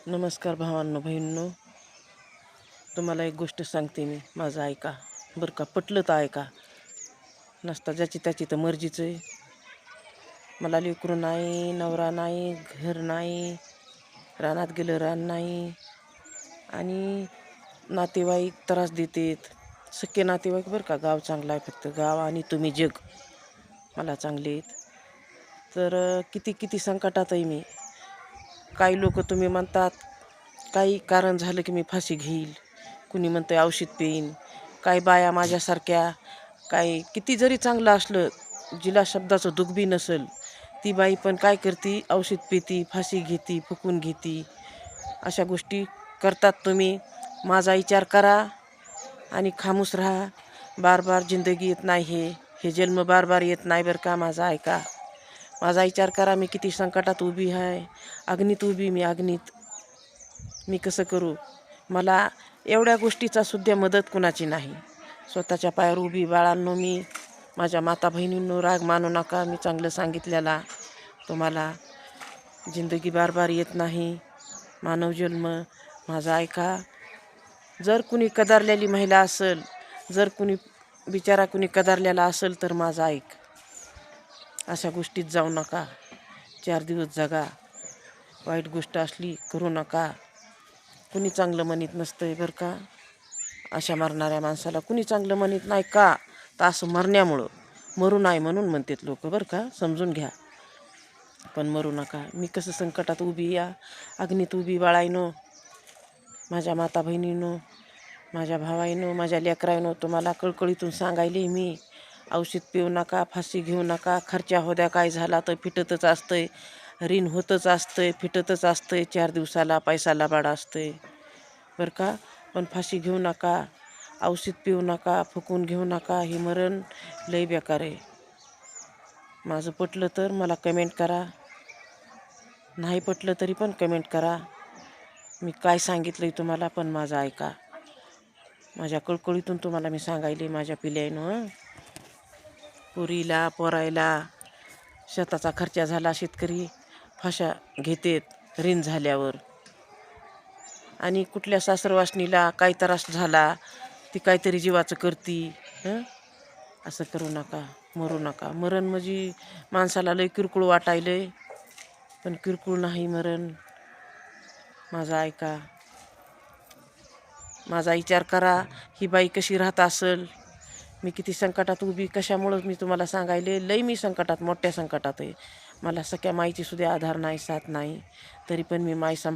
नमस्कार भावांनो बहिणींनो, तुम्हाला एक गोष्ट सांगते मी, माझं ऐका बरं का. पटलं तर ऐका, नसता ज्याची त्याची तर मर्जीचं आहे. मला लेकरू नाही, नवरा नाही, घर नाही, रानात गेलं रान नाही, आणि नातेवाईक त्रास देतात. सख्खे नातेवाईक बरं का. गाव चांगला आहे, फक्त गाव आणि तुम्ही जग मला चांगले आहेत. तर किती किती संकटात आहे मी. काही लोक तुम्ही म्हणतात काही कारण झालं की मी फाशी घेईल, कुणी म्हणतं औषध पेईन. काही बाया माझ्यासारख्या, काही किती जरी चांगलं असलं, जिला शब्दाचं दुःख बी नसेल, ती बाई पण काय करती, औषध पिती, फाशी घेती, फुकून घेती. अशा गोष्टी करतात तुम्ही. माझा विचार करा आणि खामोश राहा. बार बार जिंदगी येत नाही, हे जन्म बार बार येत नाही बरं का. माझा ऐका, माझा विचार करा. मी किती संकटात उभी आहे, अग्नीत उभी मी, अग्नीत. मी कसं करू? मला एवढ्या गोष्टीचा सुद्धा मदत कुणाची नाही. स्वतःच्या पायावर उभी. बाळांनो, मी माझ्या माता बहिणींनो, राग मानू नका. मी चांगलं सांगितलेला तुम्हाला. जिंदगी बार बार येत नाही, मानव जन्म. माझा ऐका. जर कुणी कदारलेली महिला असेल, जर कुणी बिचारा कुणी कदारलेला असेल, तर माझा ऐक. अशा गोष्टीत जाऊ नका. 4 दिवस जगा. वाईट गोष्ट असली करू नका. कुणी चांगलं म्हणत नसतंय बरं का. अशा मरणाऱ्या माणसाला कुणी चांगलं म्हणत नाही का, तर असं मरण्यामुळं. मरू नाही म्हणून म्हणतात लोक बरं का, समजून घ्या. पण मरू नका. मी कसं संकटात उभी, या अग्नीत उभी. बाळाईनो, माझ्या माता बहिणीनो, माझ्या भावाईनो, माझ्या लेकराईनो, तुम्हाला कळकळीतून सांगायले मी. औषध पिऊ नका, फाशी घेऊ नका. खर्चा होद्या काय झाला तर फिटतच असतंय, ऋण होतच असतंय, फिटतच असतंय. 4 दिवसाला पैसा लबाड असतंय बरं का. पण फाशी घेऊ नका, औषध पिऊ नका, फुकून घेऊ नका. हे मरण लय बेकार आहे. माझं पटलं तर मला कमेंट करा, नाही पटलं तरी पण कमेंट करा. मी काय सांगितलं आहे तुम्हाला, पण माझं ऐका. माझ्या कळकळीतून तुम्हाला मी सांगायले, माझ्या पिल्यानं. पुरीला पोरायला शेताचा खर्चा झाला, शेतकरी फाशा घेतेत ऋण झाल्यावर. आणि कुठल्या सासरवासनीला काही त्रास झाला, ती काहीतरी जीवाचं करती. असं करू नका, मरू नका. मरण म्हणजे माणसाला लय किरकोळ वाटायलंय, पण किरकोळ नाही मरण. माझा ऐका. माझा विचार करा. ही बाई कशी राहत असेल, मी किती संकटात उभी. कशामुळं मी तुम्हाला सांगायले, लय मी संकटात, मोठ्या संकटात आहे. मला सख्या माईची सुद्धा आधार नाही, साथ नाही, तरी पण मी माई सांभाळ